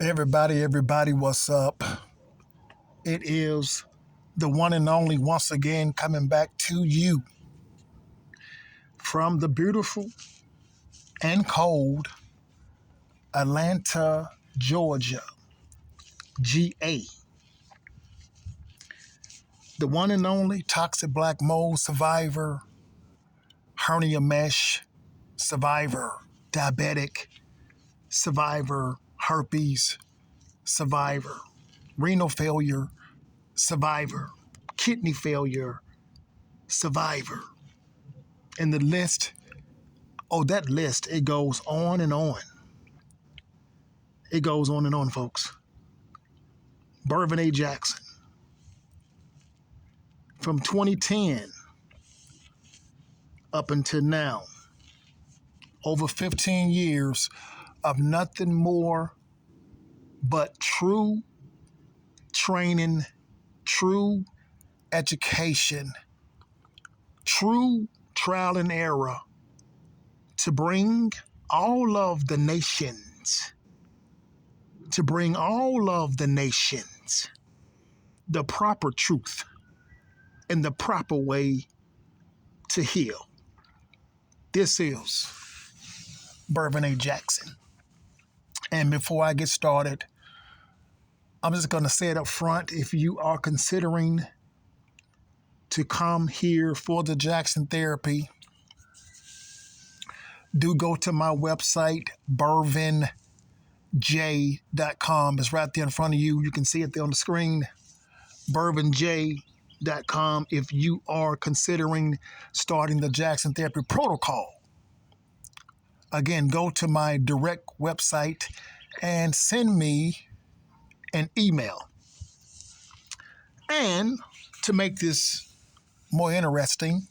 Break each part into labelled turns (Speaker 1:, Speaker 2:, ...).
Speaker 1: Everybody, what's up? It is the one and only once again coming back to you from the beautiful and cold Atlanta, Georgia, GA. The one and only toxic black mold survivor, hernia mesh survivor, diabetic survivor, herpes survivor, renal failure survivor, kidney failure survivor. And the list, that list, it goes on and on. It goes on and on, folks. Bervin A. Jackson. From 2010 up until now, over 15 years of nothing more but true training, true education, true trial and error to bring all of the nations, the proper truth and the proper way to heal. This is Bervin A. Jackson. And before I get started, I'm just going to say it up front. If you are considering to come here for the Jackson therapy, do go to my website, bervinj.com. It's right there in front of you. You can see it there on the screen, bervinj.com, if you are considering starting the Jackson therapy protocol. Again, go to my direct website and send me an email. And to make this more interesting,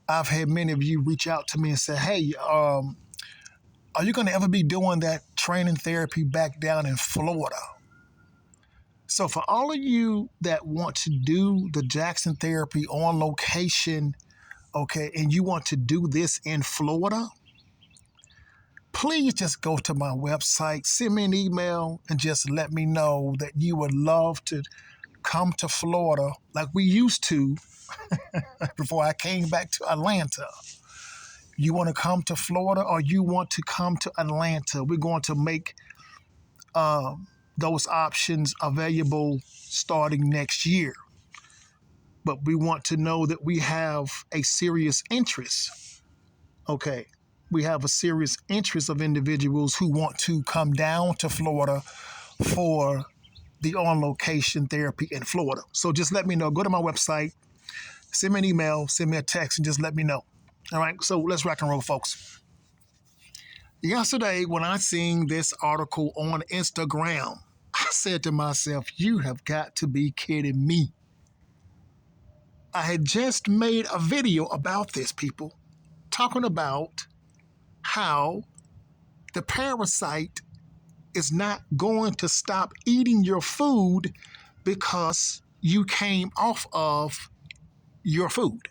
Speaker 1: I've had many of you reach out to me and say, hey, are you going to ever be doing that training therapy back down in Florida? So for all of you that want to do the Jackson therapy on location, okay, and you want to do this in Florida, please just go to my website, send me an email, and just let me know that you would love to come to Florida like we used to before I came back to Atlanta. You want to come to Florida or you want to come to Atlanta? We're going to make those options available starting next year. But we want to know that we have a serious interest. Okay. We have a serious interest of individuals who want to come down to Florida for the on-location therapy in Florida. So just let me know. Go to my website, send me an email, send me a text, and just let me know. All right, so let's rock and roll, folks. Yesterday, when I seen this article on Instagram, I said to myself, you have got to be kidding me. I had just made a video about this, people, talking about how the parasite is not going to stop eating your food because you came off of your food.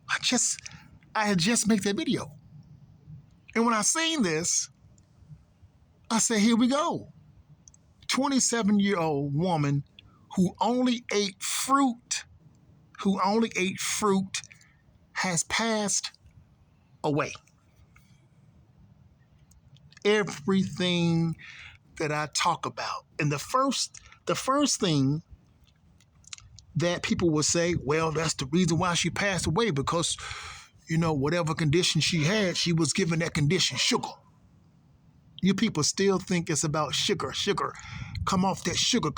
Speaker 1: I had just made that video. And when I seen this, I said, here we go. 27-year-old woman who only ate fruit has passed away. Everything that I talk about. And the first thing that people will say, well, that's the reason why she passed away, because, whatever condition she had, she was given that condition, sugar. You people still think it's about sugar. Come off that sugar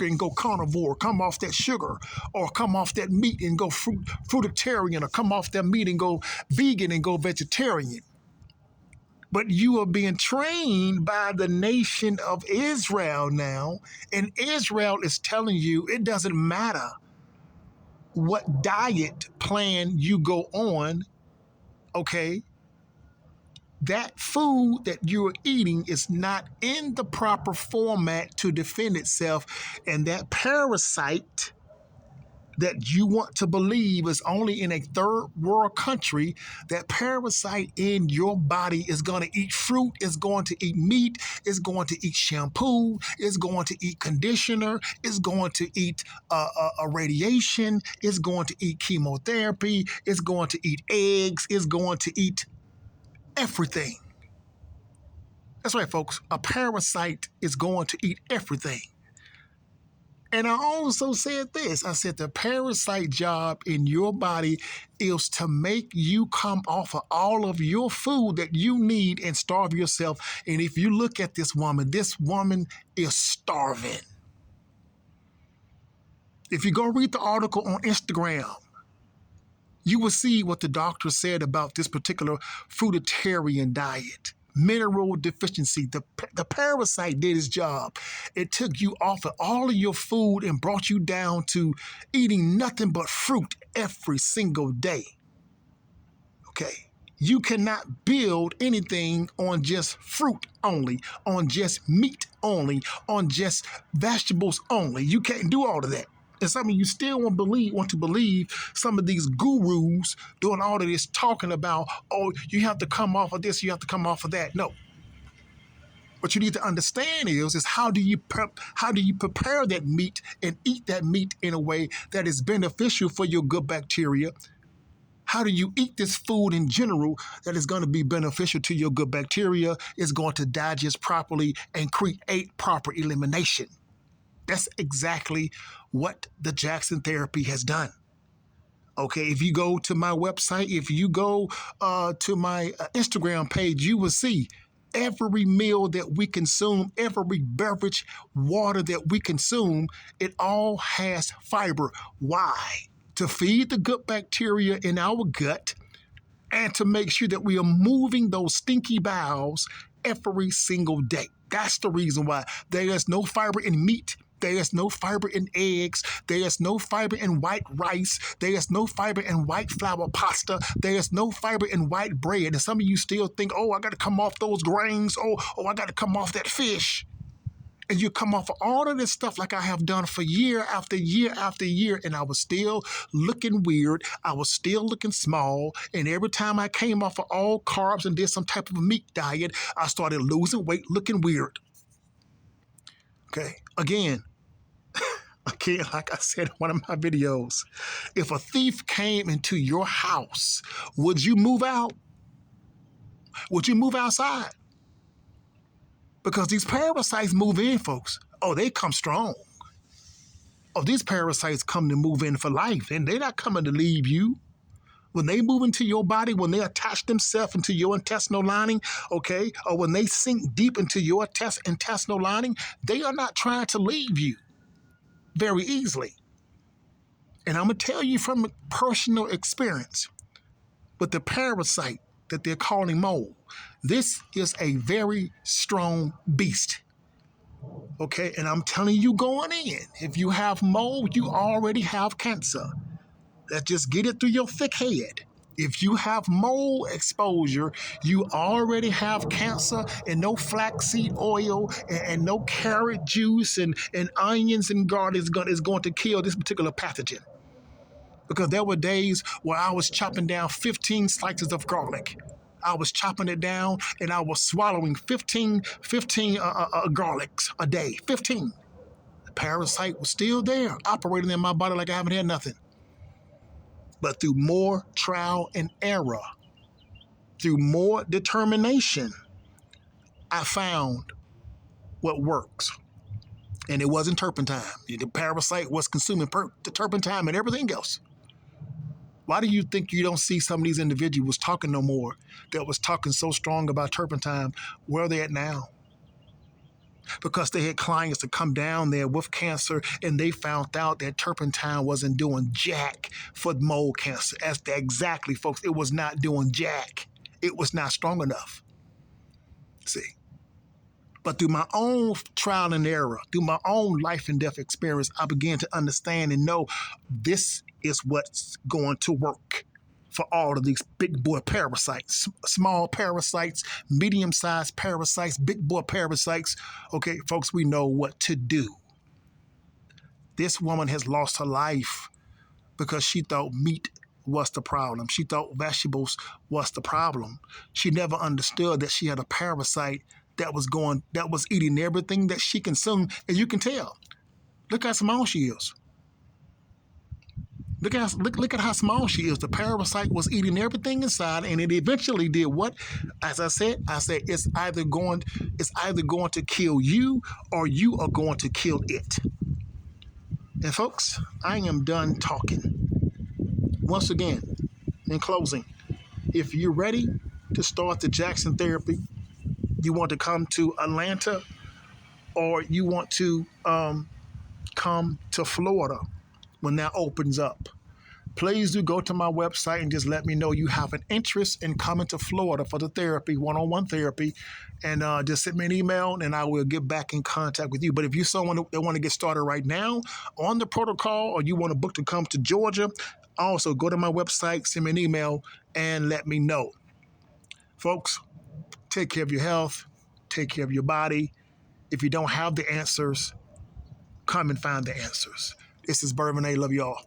Speaker 1: and go carnivore. Come off that sugar or come off that meat and go fruitarian, or come off that meat and go vegan and go vegetarian. But you are being trained by the nation of Israel now, and Israel is telling you it doesn't matter what diet plan you go on, okay? That food that you're eating is not in the proper format to defend itself, and that parasite that you want to believe is only in a third world country. That parasite in your body is going to eat fruit, is going to eat meat, is going to eat shampoo, is going to eat conditioner, is going to eat a radiation, is going to eat chemotherapy, is going to eat eggs, is going to eat everything. That's right, folks. A parasite is going to eat everything. And I also said this. I said the parasite job in your body is to make you come off of all of your food that you need and starve yourself. And if you look at this woman is starving. If you go read the article on Instagram, you will see what the doctor said about this particular fruitarian diet. Mineral deficiency. The parasite did its job. It took you off of all of your food and brought you down to eating nothing but fruit every single day. Okay. You cannot build anything on just fruit only, on just meat only, on just vegetables only. You can't do all of that. And some of you still want to believe some of these gurus doing all of this talking about, oh, you have to come off of this, you have to come off of that. No. What you need to understand is how do you prepare that meat and eat that meat in a way that is beneficial for your good bacteria? How do you eat this food in general that is going to be beneficial to your good bacteria, is going to digest properly and create proper elimination? That's exactly what the Jackson therapy has done. Okay, if you go to my website, if you go to my Instagram page, you will see every meal that we consume, every beverage, water that we consume, it all has fiber. Why? To feed the good bacteria in our gut and to make sure that we are moving those stinky bowels every single day. That's the reason why. There is no fiber in meat. There is no fiber in eggs. There is no fiber in white rice. There is no fiber in white flour pasta. There is no fiber in white bread. And some of you still think, oh, I got to come off those grains. Oh, I got to come off that fish. And you come off of all of this stuff like I have done for year after year after year, and I was still looking weird. I was still looking small. And every time I came off of all carbs and did some type of meat diet, I started losing weight, looking weird. Okay, again, like I said in one of my videos, if a thief came into your house, would you move out? Would you move outside? Because these parasites move in, folks. Oh, they come strong. Oh, these parasites come to move in for life, and they're not coming to leave you. When they move into your body, when they attach themselves into your intestinal lining, okay, or when they sink deep into your intestinal lining, they are not trying to leave you very easily. And I'm going to tell you from personal experience with the parasite that they're calling mold, this is a very strong beast. Okay, and I'm telling you going in, if you have mold, you already have cancer. Let's just get it through your thick head. If you have mold exposure, you already have cancer, and no flaxseed oil and no carrot juice and onions and garlic is going to kill this particular pathogen. Because there were days where I was chopping down 15 slices of garlic. I was chopping it down and I was swallowing 15 garlics a day. 15. The parasite was still there, operating in my body like I haven't had nothing. But through more trial and error, through more determination, I found what works. And it wasn't turpentine. The parasite was consuming the turpentine and everything else. Why do you think you don't see some of these individuals talking no more that was talking so strong about turpentine? Where are they at now? Because they had clients to come down there with cancer and they found out that turpentine wasn't doing jack for mold cancer. Exactly, folks. It was not doing jack. It was not strong enough. See? But through my own trial and error, through my own life and death experience, I began to understand and know this is what's going to work for all of these big boy parasites, small parasites, medium-sized parasites, big boy parasites. Okay, folks, we know what to do. This woman has lost her life because she thought meat was the problem. She thought vegetables was the problem. She never understood that she had a parasite that was eating everything that she consumed. And you can tell. Look how small she is. Look at how small she is. The parasite was eating everything inside, and it eventually did what? As I said, it's either going to kill you, or you are going to kill it. And folks, I am done talking. Once again, in closing, if you're ready to start the Jackson therapy, you want to come to Atlanta, or you want to come to Florida when that opens up, please do go to my website and just let me know you have an interest in coming to Florida for the therapy, one-on-one therapy, and just send me an email and I will get back in contact with you. But if you're someone that want to get started right now on the protocol, or you want to book to come to Georgia, also go to my website, send me an email, and let me know. Folks, take care of your health, take care of your body. If you don't have the answers, come and find the answers. This is Bervin. Love you all.